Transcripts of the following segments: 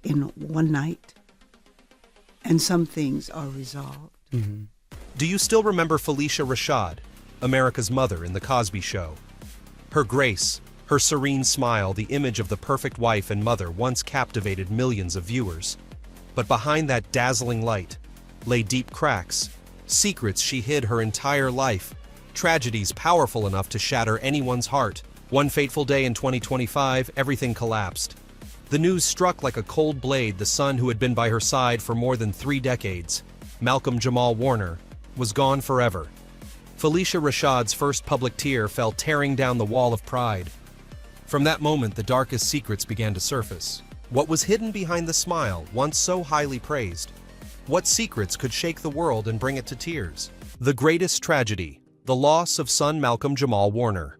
in one night, and some things are resolved. Do you still remember Phylicia Rashad, America's mother in The Cosby Show? Her grace, her serene smile, the image of the perfect wife and mother once captivated millions of viewers. But behind that dazzling light lay deep cracks, secrets she hid her entire life, tragedies powerful enough to shatter anyone's heart. One fateful day in 2025, everything collapsed. The news struck like a cold blade. The son who had been by her side for more than 3 decades, Malcolm Jamal Warner, was gone forever. Phylicia Rashad's first public tear fell tearing down the wall of pride. From that moment, the darkest secrets began to surface. What was hidden behind the smile, once so highly praised? What secrets could shake the world and bring it to tears? The greatest tragedy, the loss of son Malcolm Jamal Warner.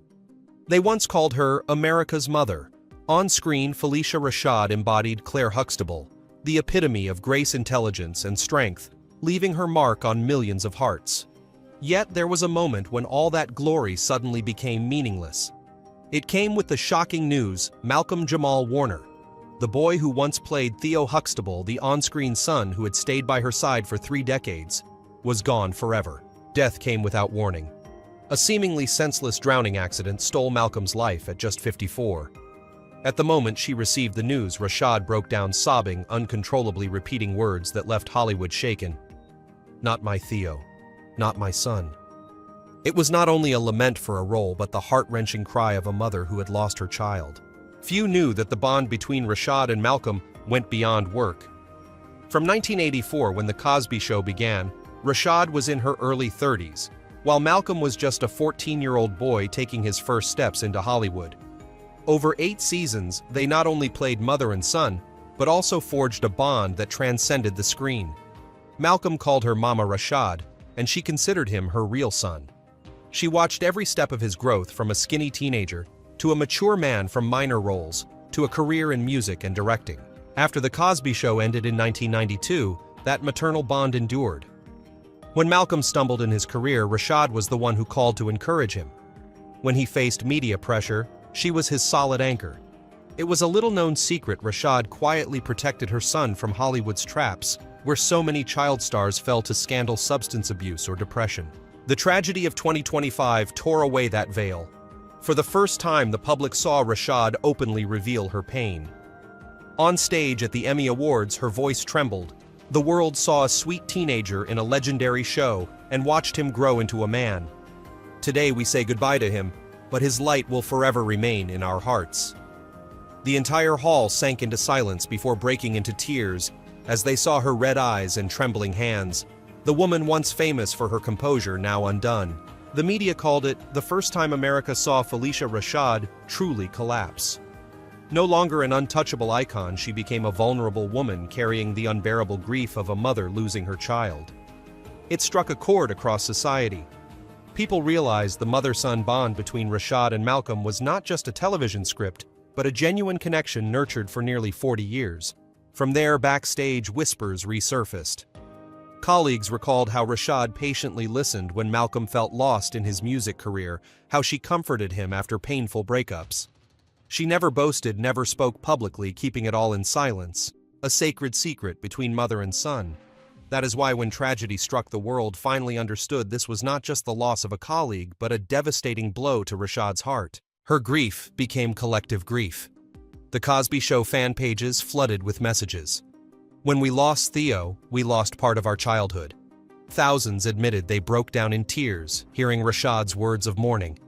They once called her America's mother. On screen, Phylicia Rashad embodied Claire Huxtable, the epitome of grace, intelligence, and strength, leaving her mark on millions of hearts. Yet there was a moment when all that glory suddenly became meaningless. It came with the shocking news: Malcolm Jamal Warner, the boy who once played Theo Huxtable, the on-screen son who had stayed by her side for 3 decades, was gone forever. Death came without warning. A seemingly senseless drowning accident stole Malcolm's life at just 54. At the moment she received the news, Rashad broke down sobbing, uncontrollably repeating words that left Hollywood shaken. "Not my Theo. Not my son." It was not only a lament for a role, but the heart-wrenching cry of a mother who had lost her child. Few knew that the bond between Rashad and Malcolm went beyond work. From 1984, when The Cosby Show began, Rashad was in her early 30s, while Malcolm was just a 14-year-old boy taking his first steps into Hollywood. Over 8 seasons, they not only played mother and son, but also forged a bond that transcended the screen. Malcolm called her Mama Rashad, and she considered him her real son. She watched every step of his growth, from a skinny teenager to a mature man, from minor roles to a career in music and directing. After The Cosby Show ended in 1992, that maternal bond endured. When Malcolm stumbled in his career, Rashad was the one who called to encourage him. When he faced media pressure, she was his solid anchor. It was a little-known secret: Rashad quietly protected her son from Hollywood's traps, where so many child stars fell to scandal, substance abuse, or depression. The tragedy of 2025 tore away that veil. For the first time, the public saw Rashad openly reveal her pain. On stage at the Emmy Awards, her voice trembled. The world saw a sweet teenager in a legendary show and watched him grow into a man. Today we say goodbye to him, but his light will forever remain in our hearts. The entire hall sank into silence before breaking into tears as they saw her red eyes and trembling hands. The woman once famous for her composure, now undone. The media called it the first time America saw Phylicia Rashad truly collapse. No longer an untouchable icon, she became a vulnerable woman carrying the unbearable grief of a mother losing her child. It struck a chord across society. People realized the mother-son bond between Rashad and Malcolm was not just a television script, but a genuine connection nurtured for nearly 40 years. From there, backstage, whispers resurfaced. Colleagues recalled how Rashad patiently listened when Malcolm felt lost in his music career, how she comforted him after painful breakups. She never boasted, never spoke publicly, keeping it all in silence, a sacred secret between mother and son. That is why when tragedy struck, the world finally understood this was not just the loss of a colleague, but a devastating blow to Rashad's heart. Her grief became collective grief. The Cosby Show fan pages flooded with messages. "When we lost Theo, we lost part of our childhood." Thousands admitted they broke down in tears, hearing Rashad's words of mourning.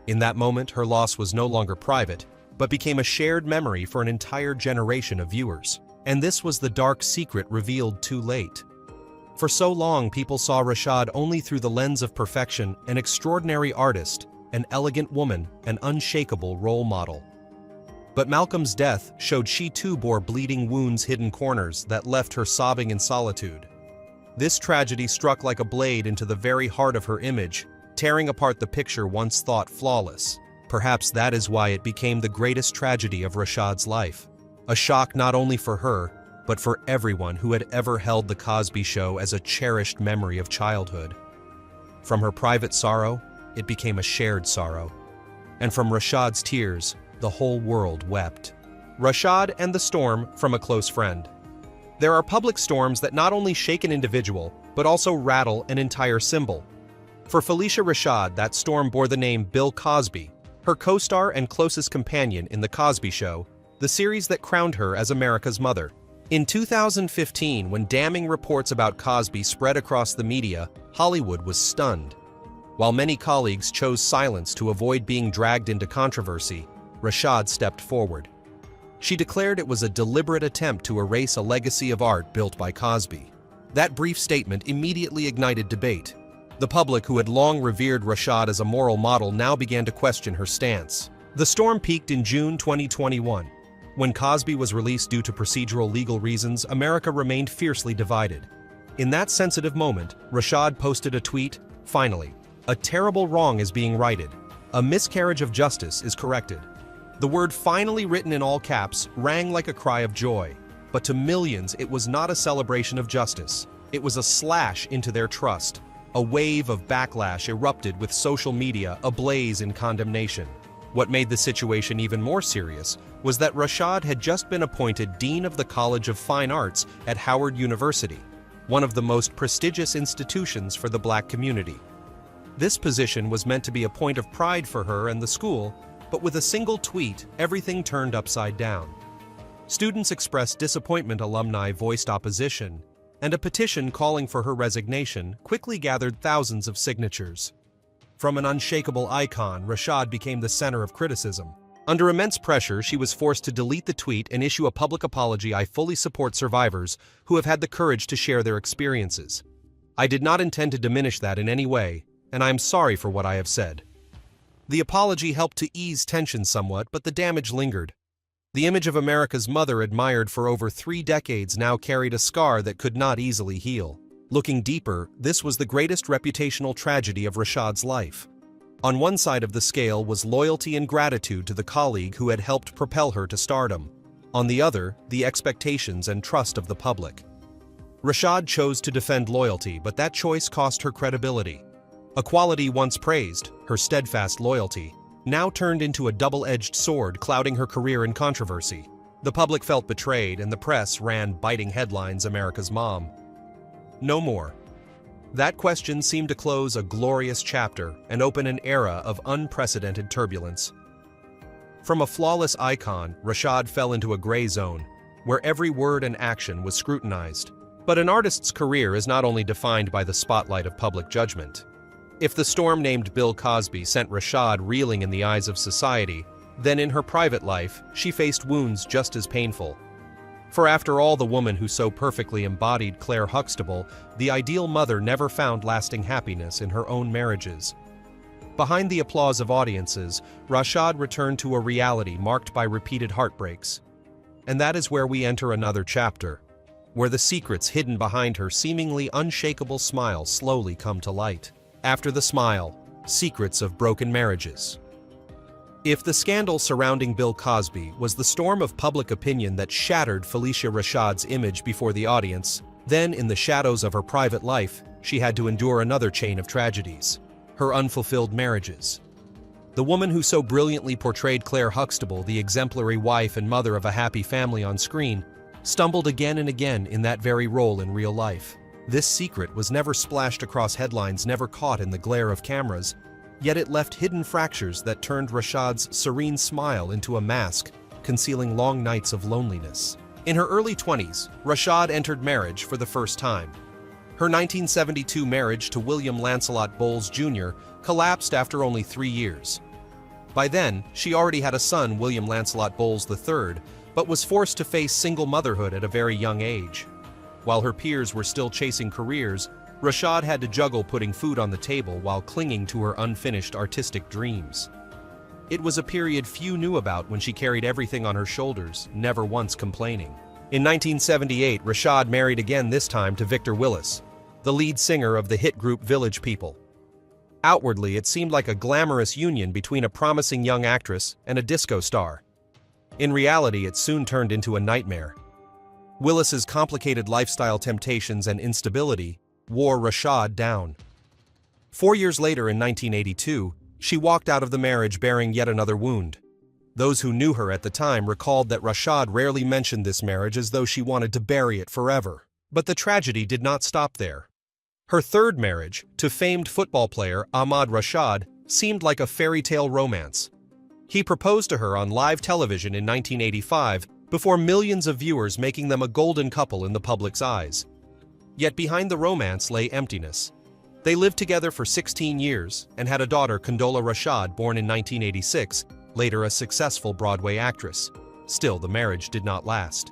In that moment, her loss was no longer private, but became a shared memory for an entire generation of viewers. And this was the dark secret revealed too late. For so long, people saw Rashad only through the lens of perfection, an extraordinary artist, an elegant woman, an unshakable role model. But Malcolm's death showed she too bore bleeding wounds, hidden corners that left her sobbing in solitude. This tragedy struck like a blade into the very heart of her image, tearing apart the picture once thought flawless. Perhaps that is why it became the greatest tragedy of Rashad's life. A shock not only for her, but for everyone who had ever held The Cosby Show as a cherished memory of childhood. From her private sorrow, it became a shared sorrow. And from Rashad's tears, the whole world wept. Rashad and the storm from a close friend. There are public storms that not only shake an individual, but also rattle an entire symbol. For Phylicia Rashad, that storm bore the name Bill Cosby, her co-star and closest companion in The Cosby Show, the series that crowned her as America's mother. In 2015, when damning reports about Cosby spread across the media, Hollywood was stunned. While many colleagues chose silence to avoid being dragged into controversy, Rashad stepped forward. She declared it was a deliberate attempt to erase a legacy of art built by Cosby. That brief statement immediately ignited debate. The public, who had long revered Rashad as a moral model, now began to question her stance. The storm peaked in June 2021. When Cosby was released due to procedural legal reasons, America remained fiercely divided. In that sensitive moment, Rashad posted a tweet, "Finally, a terrible wrong is being righted. A miscarriage of justice is corrected." The word "finally," written in all caps, rang like a cry of joy. But to millions, it was not a celebration of justice. It was a slash into their trust. A wave of backlash erupted, with social media ablaze in condemnation. What made the situation even more serious was that Rashad had just been appointed Dean of the College of Fine Arts at Howard University, one of the most prestigious institutions for the Black community. This position was meant to be a point of pride for her and the school, but with a single tweet, everything turned upside down. Students expressed disappointment, alumni voiced opposition, and a petition calling for her resignation quickly gathered thousands of signatures. From an unshakable icon, Rashad became the center of criticism. Under immense pressure, she was forced to delete the tweet and issue a public apology. "I fully support survivors who have had the courage to share their experiences. I did not intend to diminish that in any way, and I am sorry for what I have said." The apology helped to ease tension somewhat, but the damage lingered. The image of America's mother, admired for over 3 decades, now carried a scar that could not easily heal. Looking deeper, this was the greatest reputational tragedy of Rashad's life. On one side of the scale was loyalty and gratitude to the colleague who had helped propel her to stardom. On the other, the expectations and trust of the public. Rashad chose to defend loyalty, but that choice cost her credibility. A quality once praised, her steadfast loyalty, now turned into a double-edged sword, clouding her career in controversy. The public felt betrayed, and the press ran biting headlines, "America's mom. No more." That question seemed to close a glorious chapter and open an era of unprecedented turbulence. From a flawless icon, Rashad fell into a gray zone, where every word and action was scrutinized. But an artist's career is not only defined by the spotlight of public judgment. If the storm named Bill Cosby sent Rashad reeling in the eyes of society, then in her private life, she faced wounds just as painful. For after all, the woman who so perfectly embodied Claire Huxtable, the ideal mother, never found lasting happiness in her own marriages. Behind the applause of audiences, Rashad returned to a reality marked by repeated heartbreaks. And that is where we enter another chapter, where the secrets hidden behind her seemingly unshakable smile slowly come to light. After the smile, secrets of broken marriages. If the scandal surrounding Bill Cosby was the storm of public opinion that shattered Phylicia Rashad's image before the audience, then in the shadows of her private life, she had to endure another chain of tragedies: her unfulfilled marriages. The woman who so brilliantly portrayed Claire Huxtable, the exemplary wife and mother of a happy family on screen, stumbled again and again in that very role in real life. This secret was never splashed across headlines, never caught in the glare of cameras, yet it left hidden fractures that turned Rashad's serene smile into a mask, concealing long nights of loneliness. In her early 20s, Rashad entered marriage for the first time. Her 1972 marriage to William Lancelot Bowles Jr. collapsed after only 3 years. By then, she already had a son, William Lancelot Bowles III, but was forced to face single motherhood at a very young age. While her peers were still chasing careers, Rashad had to juggle putting food on the table while clinging to her unfinished artistic dreams. It was a period few knew about when she carried everything on her shoulders, never once complaining. In 1978, Rashad married again, this time to Victor Willis, the lead singer of the hit group Village People. Outwardly, it seemed like a glamorous union between a promising young actress and a disco star. In reality, it soon turned into a nightmare. Willis's complicated lifestyle, temptations, and instability wore Rashad down. 4 years later, in 1982, she walked out of the marriage bearing yet another wound. Those who knew her at the time recalled that Rashad rarely mentioned this marriage as though she wanted to bury it forever. But the tragedy did not stop there. Her third marriage, to famed football player Ahmad Rashad, seemed like a fairy tale romance. He proposed to her on live television in 1985, before millions of viewers, making them a golden couple in the public's eyes. Yet behind the romance lay emptiness. They lived together for 16 years and had a daughter, Condola Rashad, born in 1986, later a successful Broadway actress. Still, the marriage did not last.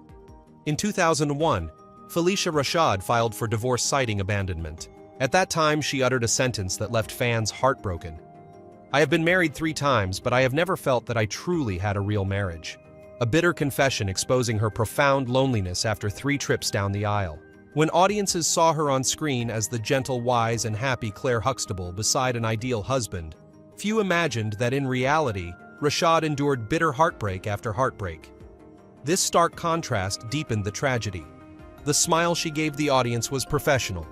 In 2001, Phylicia Rashad filed for divorce citing abandonment. At that time, she uttered a sentence that left fans heartbroken. "I have been married 3 times, but I have never felt that I truly had a real marriage." A bitter confession exposing her profound loneliness after 3 trips down the aisle. When audiences saw her on screen as the gentle, wise, and happy Claire Huxtable beside an ideal husband, few imagined that in reality, Rashad endured bitter heartbreak after heartbreak. This stark contrast deepened the tragedy. The smile she gave the audience was professional,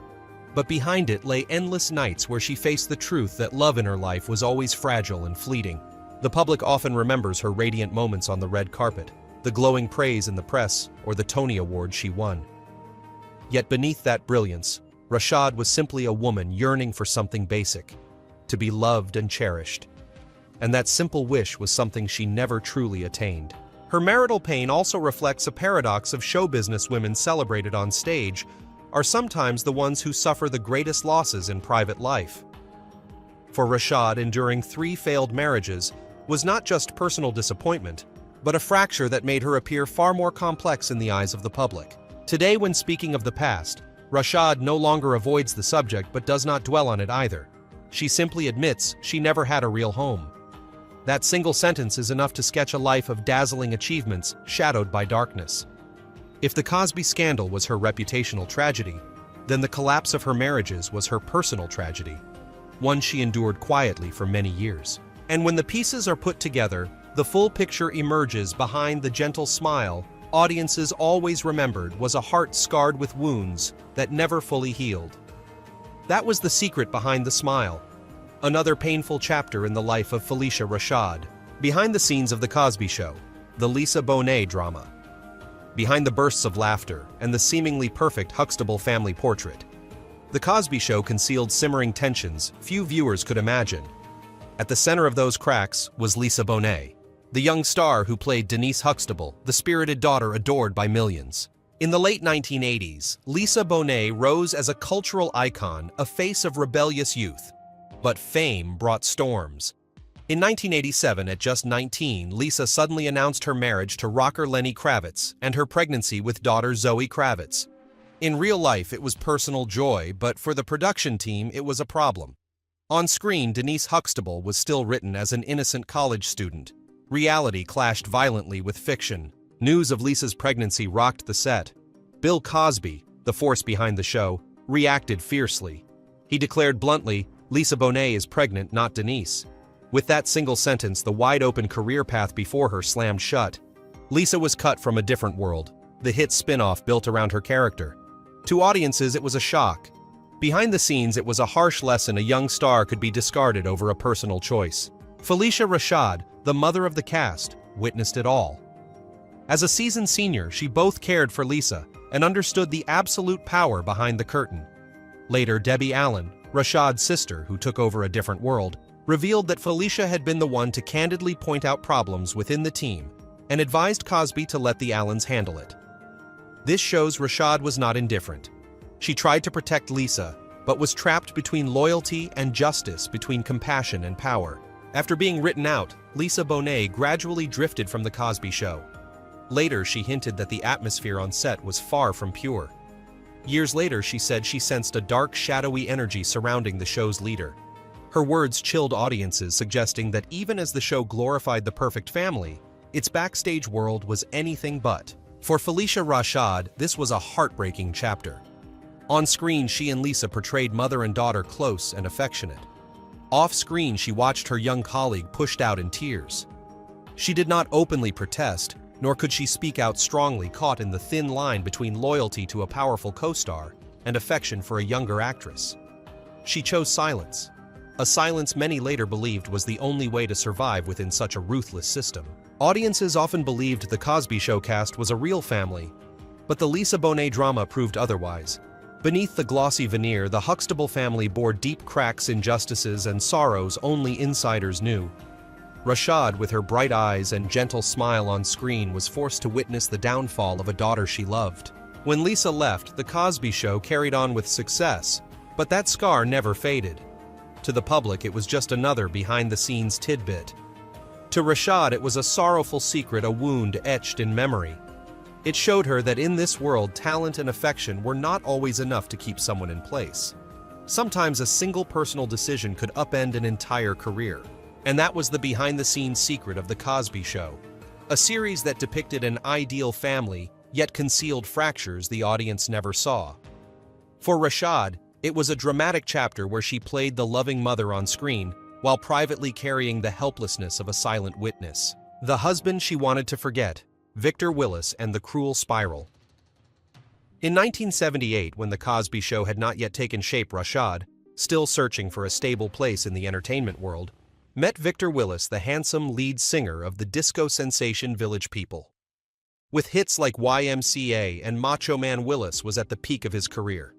but behind it lay endless nights where she faced the truth that love in her life was always fragile and fleeting. The public often remembers her radiant moments on the red carpet, the glowing praise in the press, or the Tony Award she won. Yet beneath that brilliance, Rashad was simply a woman yearning for something basic, to be loved and cherished. And that simple wish was something she never truly attained. Her marital pain also reflects a paradox of show business women celebrated on stage are sometimes the ones who suffer the greatest losses in private life. For Rashad, enduring 3 failed marriages was not just personal disappointment, but a fracture that made her appear far more complex in the eyes of the public. Today, when speaking of the past, Rashad no longer avoids the subject but does not dwell on it either. She simply admits she never had a real home. That single sentence is enough to sketch a life of dazzling achievements shadowed by darkness. If the Cosby scandal was her reputational tragedy, then the collapse of her marriages was her personal tragedy, one she endured quietly for many years. And when the pieces are put together, the full picture emerges. Behind the gentle smile audiences always remembered was a heart scarred with wounds that never fully healed. That was the secret behind the smile. Another painful chapter in the life of Phylicia Rashad. Behind the scenes of The Cosby Show, the Lisa Bonet drama. Behind the bursts of laughter and the seemingly perfect Huxtable family portrait, The Cosby Show concealed simmering tensions few viewers could imagine. At the center of those cracks was Lisa Bonet, the young star who played Denise Huxtable, the spirited daughter adored by millions. In the late 1980s, Lisa Bonet rose as a cultural icon, a face of rebellious youth. But fame brought storms. In 1987, at just 19, Lisa suddenly announced her marriage to rocker Lenny Kravitz and her pregnancy with daughter Zoe Kravitz. In real life, it was personal joy, but for the production team, it was a problem. On screen, Denise Huxtable was still written as an innocent college student. Reality clashed violently with fiction. News of Lisa's pregnancy rocked the set. Bill Cosby, the force behind the show, reacted fiercely. He declared bluntly, "Lisa Bonet is pregnant, not Denise." With that single sentence, the wide-open career path before her slammed shut. Lisa was cut from a different world, the hit spin-off built around her character. To audiences, it was a shock. Behind the scenes, it was a harsh lesson a young star could be discarded over a personal choice. Phylicia Rashad, the mother of the cast, witnessed it all. As a seasoned senior, she both cared for Lisa and understood the absolute power behind the curtain. Later, Debbie Allen, Rashad's sister, who took over a different world, revealed that Phylicia had been the one to candidly point out problems within the team and advised Cosby to let the Allens handle it. This shows Rashad was not indifferent. She tried to protect Lisa, but was trapped between loyalty and justice, between compassion and power. After being written out, Lisa Bonet gradually drifted from The Cosby Show. Later, she hinted that the atmosphere on set was far from pure. Years later, she said she sensed a dark, shadowy energy surrounding the show's leader. Her words chilled audiences, suggesting that even as the show glorified the perfect family, its backstage world was anything but. For Phylicia Rashad, this was a heartbreaking chapter. On screen, she and Lisa portrayed mother and daughter close and affectionate. Off-screen, she watched her young colleague pushed out in tears. She did not openly protest, nor could she speak out strongly, caught in the thin line between loyalty to a powerful co-star and affection for a younger actress. She chose silence, a silence many later believed was the only way to survive within such a ruthless system. Audiences often believed the Cosby Show cast was a real family, but the Lisa Bonet drama proved otherwise. Beneath the glossy veneer, the Huxtable family bore deep cracks, injustices, and sorrows only insiders knew. Rashad, with her bright eyes and gentle smile on screen, was forced to witness the downfall of a daughter she loved. When Lisa left, The Cosby Show carried on with success, but that scar never faded. To the public, it was just another behind-the-scenes tidbit. To Rashad, it was a sorrowful secret, a wound etched in memory. It showed her that in this world, talent and affection were not always enough to keep someone in place. Sometimes a single personal decision could upend an entire career. And that was the behind-the-scenes secret of The Cosby Show. A series that depicted an ideal family, yet concealed fractures the audience never saw. For Rashad, it was a dramatic chapter where she played the loving mother on screen, while privately carrying the helplessness of a silent witness. The husband she wanted to forget, Victor Willis and the cruel spiral. In 1978, when The Cosby Show had not yet taken shape, Rashad, still searching for a stable place in the entertainment world, met Victor Willis, the handsome lead singer of the disco sensation Village People. With hits like YMCA and Macho Man, Willis was at the peak of his career.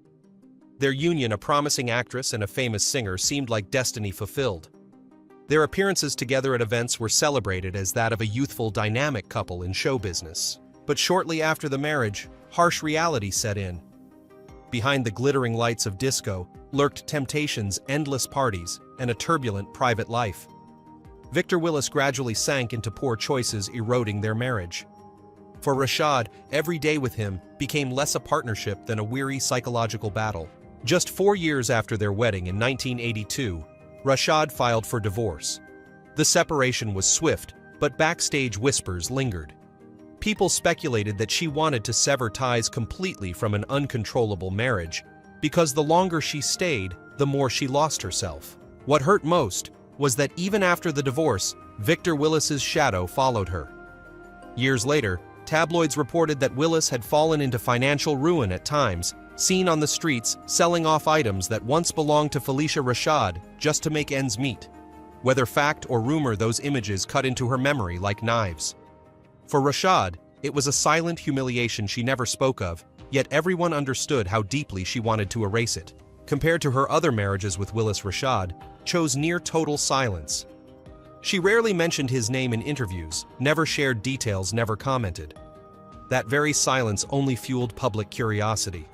Their union, a promising actress and a famous singer, seemed like destiny fulfilled. Their appearances together at events were celebrated as that of a youthful, dynamic couple in show business. But shortly after the marriage, harsh reality set in. Behind the glittering lights of disco lurked temptations, endless parties, and a turbulent private life. Victor Willis gradually sank into poor choices, eroding their marriage. For Rashad, every day with him became less a partnership than a weary psychological battle. Just 4 years after their wedding in 1982, Rashad filed for divorce. The separation was swift, but backstage whispers lingered. People speculated that she wanted to sever ties completely from an uncontrollable marriage, because the longer she stayed, the more she lost herself. What hurt most was that even after the divorce, Victor Willis's shadow followed her. Years later, tabloids reported that Willis had fallen into financial ruin at times, seen on the streets selling off items that once belonged to Phylicia Rashad just to make ends meet. Whether fact or rumor, those images cut into her memory like knives. For Rashad, it was a silent humiliation she never spoke of, yet everyone understood how deeply she wanted to erase it. Compared to her other marriages with Willis, Rashad chose near total silence. She rarely mentioned his name in interviews, never shared details, never commented. That very silence only fueled public curiosity.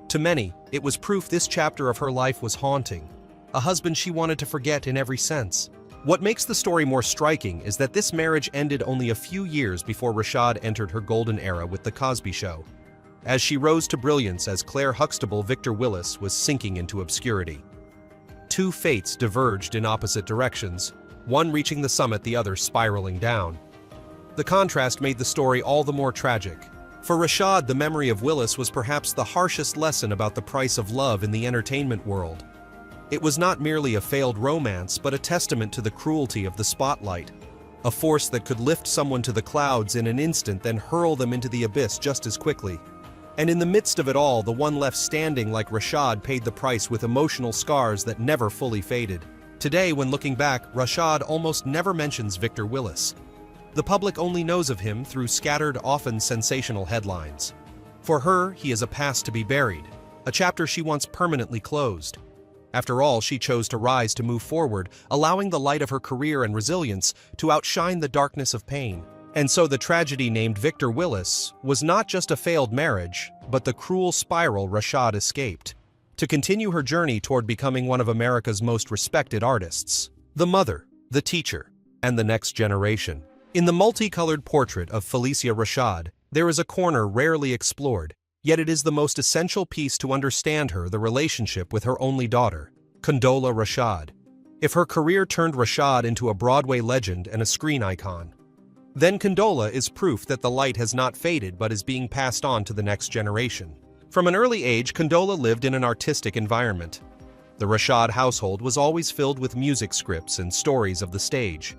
To many, it was proof this chapter of her life was haunting, a husband she wanted to forget in every sense. What makes the story more striking is that this marriage ended only a few years before Rashad entered her golden era with The Cosby Show. As she rose to brilliance as Claire Huxtable, Victor Willis was sinking into obscurity. Two fates diverged in opposite directions, one reaching the summit, the other spiraling down. The contrast made the story all the more tragic. For Rashad, the memory of Willis was perhaps the harshest lesson about the price of love in the entertainment world. It was not merely a failed romance, but a testament to the cruelty of the spotlight, a force that could lift someone to the clouds in an instant, then hurl them into the abyss just as quickly. And in the midst of it all, the one left standing like Rashad paid the price with emotional scars that never fully faded. Today, when looking back, Rashad almost never mentions Victor Willis. The public only knows of him through scattered, often sensational headlines. For her, he is a past to be buried, a chapter she once permanently closed. After all, she chose to rise, to move forward, allowing the light of her career and resilience to outshine the darkness of pain. And so the tragedy named Victor Willis was not just a failed marriage, but the cruel spiral Rashad escaped, to continue her journey toward becoming one of America's most respected artists, the mother, the teacher, and the next generation. In the multicolored portrait of Phylicia Rashad, there is a corner rarely explored, yet it is the most essential piece to understand her, the relationship with her only daughter, Condola Rashad. If her career turned Rashad into a Broadway legend and a screen icon, then Condola is proof that the light has not faded but is being passed on to the next generation. From an early age, Condola lived in an artistic environment. The Rashad household was always filled with music scripts and stories of the stage.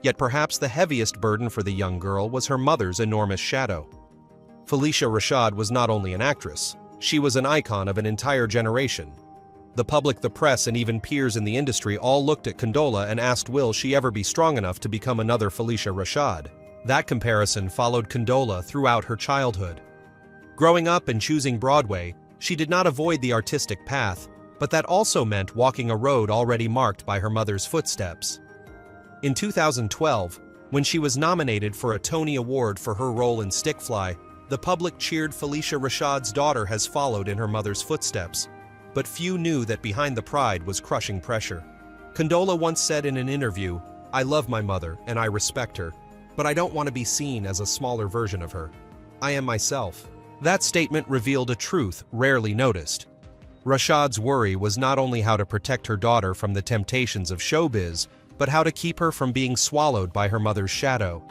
Yet perhaps the heaviest burden for the young girl was her mother's enormous shadow. Phylicia Rashad was not only an actress, she was an icon of an entire generation. The public, the press, and even peers in the industry all looked at Condola and asked, will she ever be strong enough to become another Phylicia Rashad? That comparison followed Condola throughout her childhood. Growing up and choosing Broadway, she did not avoid the artistic path, but that also meant walking a road already marked by her mother's footsteps. In 2012, when she was nominated for a Tony Award for her role in Stick Fly, the public cheered Phylicia Rashad's daughter has followed in her mother's footsteps. But few knew that behind the pride was crushing pressure. Condola once said in an interview, "I love my mother and I respect her, but I don't want to be seen as a smaller version of her. I am myself." That statement revealed a truth rarely noticed. Rashad's worry was not only how to protect her daughter from the temptations of showbiz, but how to keep her from being swallowed by her mother's shadow.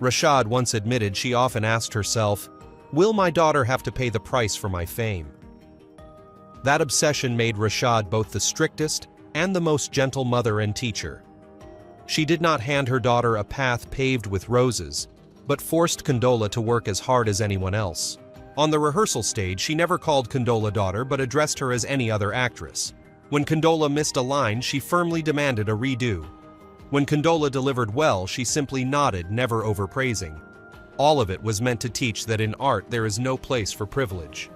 Rashad once admitted she often asked herself, "Will my daughter have to pay the price for my fame?" That obsession made Rashad both the strictest and the most gentle mother and teacher. She did not hand her daughter a path paved with roses, but forced Condola to work as hard as anyone else. On the rehearsal stage, she never called Condola daughter but addressed her as any other actress. When Condola missed a line, she firmly demanded a redo. When Condola delivered well, she simply nodded, never overpraising. All of it was meant to teach that in art there is no place for privilege.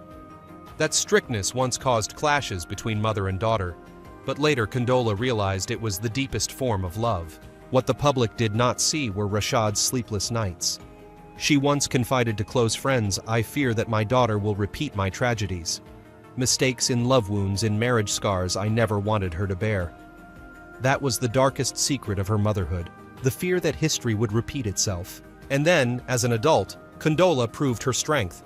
That strictness once caused clashes between mother and daughter, but later Condola realized it was the deepest form of love. What the public did not see were Rashad's sleepless nights. She once confided to close friends, "I fear that my daughter will repeat my tragedies. Mistakes in love wounds, in marriage scars I never wanted her to bear." That was the darkest secret of her motherhood, the fear that history would repeat itself. And then, as an adult, Condola proved her strength.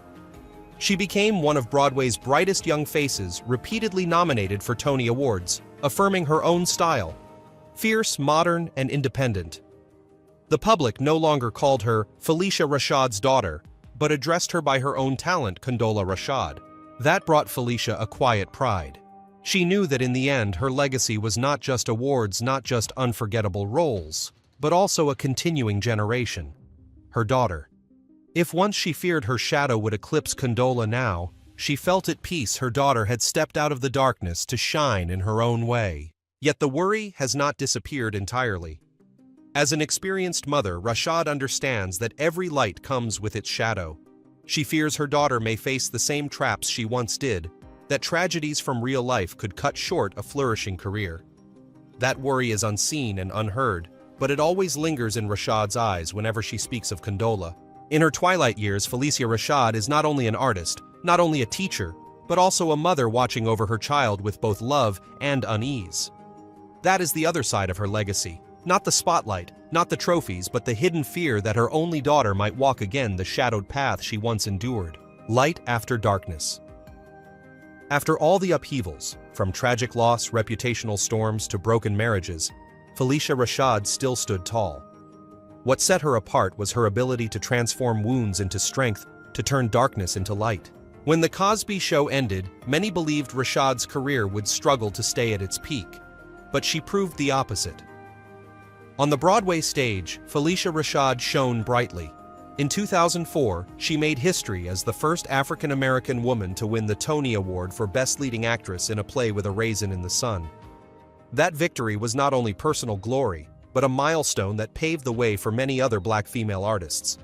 She became one of Broadway's brightest young faces, repeatedly nominated for Tony Awards, affirming her own style. Fierce, modern, and independent. The public no longer called her Phylicia Rashad's daughter, but addressed her by her own talent, Condola Rashad. That brought Phylicia a quiet pride. She knew that in the end, her legacy was not just awards, not just unforgettable roles, but also a continuing generation. Her daughter. If once she feared her shadow would eclipse Condola, now, she felt at peace her daughter had stepped out of the darkness to shine in her own way. Yet the worry has not disappeared entirely. As an experienced mother, Rashad understands that every light comes with its shadow. She fears her daughter may face the same traps she once did, that tragedies from real life could cut short a flourishing career. That worry is unseen and unheard, but it always lingers in Rashad's eyes whenever she speaks of Condola. In her twilight years, Phylicia Rashad is not only an artist, not only a teacher, but also a mother watching over her child with both love and unease. That is the other side of her legacy. Not the spotlight, not the trophies, but the hidden fear that her only daughter might walk again the shadowed path she once endured. Light after darkness. After all the upheavals, from tragic loss, reputational storms, to broken marriages, Phylicia Rashad still stood tall. What set her apart was her ability to transform wounds into strength, to turn darkness into light. When The Cosby Show ended, many believed Rashad's career would struggle to stay at its peak, but she proved the opposite. On the Broadway stage, Phylicia Rashad shone brightly. In 2004, she made history as the first African-American woman to win the Tony Award for Best Leading Actress in a play with a raisin in the sun. That victory was not only personal glory, but a milestone that paved the way for many other Black female artists.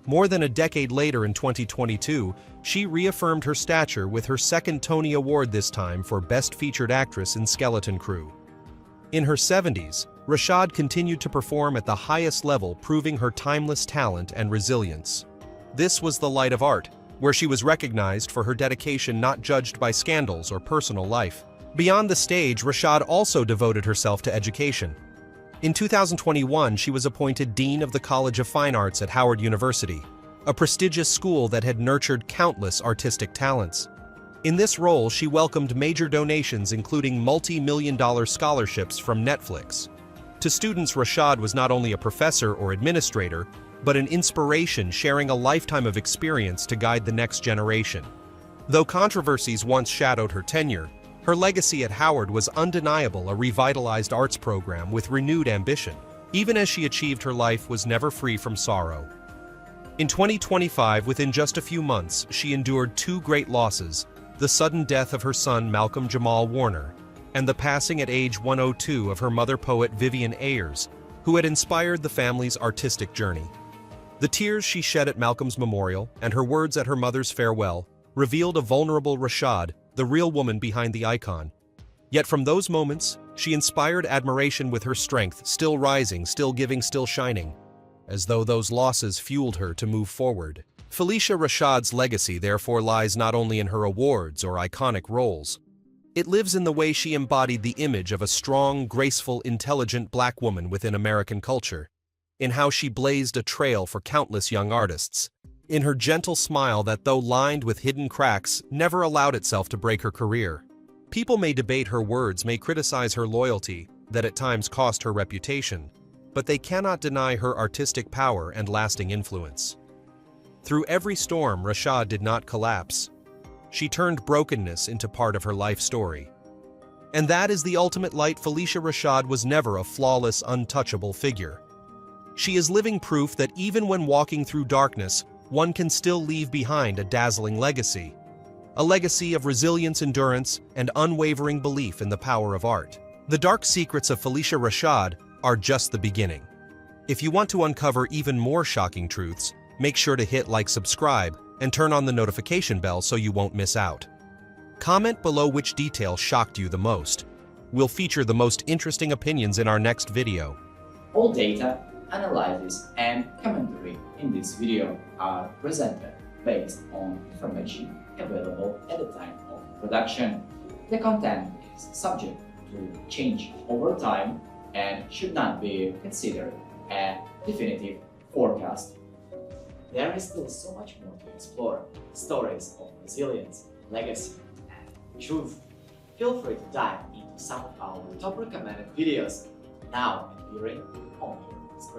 More than a decade later in 2022, she reaffirmed her stature with her second Tony Award, this time for Best Featured Actress in Skeleton Crew. In her 70s, Rashad continued to perform at the highest level, proving her timeless talent and resilience. This was the light of art, where she was recognized for her dedication, not judged by scandals or personal life. Beyond the stage, Rashad also devoted herself to education. In 2021, she was appointed Dean of the College of Fine Arts at Howard University, a prestigious school that had nurtured countless artistic talents. In this role, she welcomed major donations, including multi-million-dollar scholarships from Netflix. To students, Rashad was not only a professor or administrator, but an inspiration, sharing a lifetime of experience to guide the next generation. Though controversies once shadowed her tenure, her legacy at Howard was undeniable, a revitalized arts program with renewed ambition. Even as she achieved, her life was never free from sorrow. In 2025, within just a few months, she endured two great losses: the sudden death of her son Malcolm Jamal Warner, and the passing at age 102 of her mother, poet Vivian Ayers, who had inspired the family's artistic journey. The tears she shed at Malcolm's memorial and her words at her mother's farewell revealed a vulnerable Rashad, the real woman behind the icon. Yet from those moments, she inspired admiration with her strength, still rising, still giving, still shining, as though those losses fueled her to move forward. Phylicia Rashad's legacy therefore lies not only in her awards or iconic roles. It lives in the way she embodied the image of a strong, graceful, intelligent black woman within American culture, in how she blazed a trail for countless young artists, in her gentle smile that, though lined with hidden cracks, never allowed itself to break her career. People may debate her words, may criticize her loyalty, that at times cost her reputation, but they cannot deny her artistic power and lasting influence. Through every storm, Rashad did not collapse. She turned brokenness into part of her life story. And that is the ultimate light. Phylicia Rashad was never a flawless, untouchable figure. She is living proof that even when walking through darkness, one can still leave behind a dazzling legacy. A legacy of resilience, endurance, and unwavering belief in the power of art. The dark secrets of Phylicia Rashad are just the beginning. If you want to uncover even more shocking truths, make sure to hit like, subscribe, and turn on the notification bell so you won't miss out. Comment below which detail shocked you the most. We'll feature the most interesting opinions in our next video. All data, analysis, and commentary in this video are presented based on information available at the time of production. The content is subject to change over time and should not be considered a definitive forecast. There is still so much more to explore: stories of resilience, legacy, and truth. Feel free to dive into some of our top recommended videos now appearing on your screen.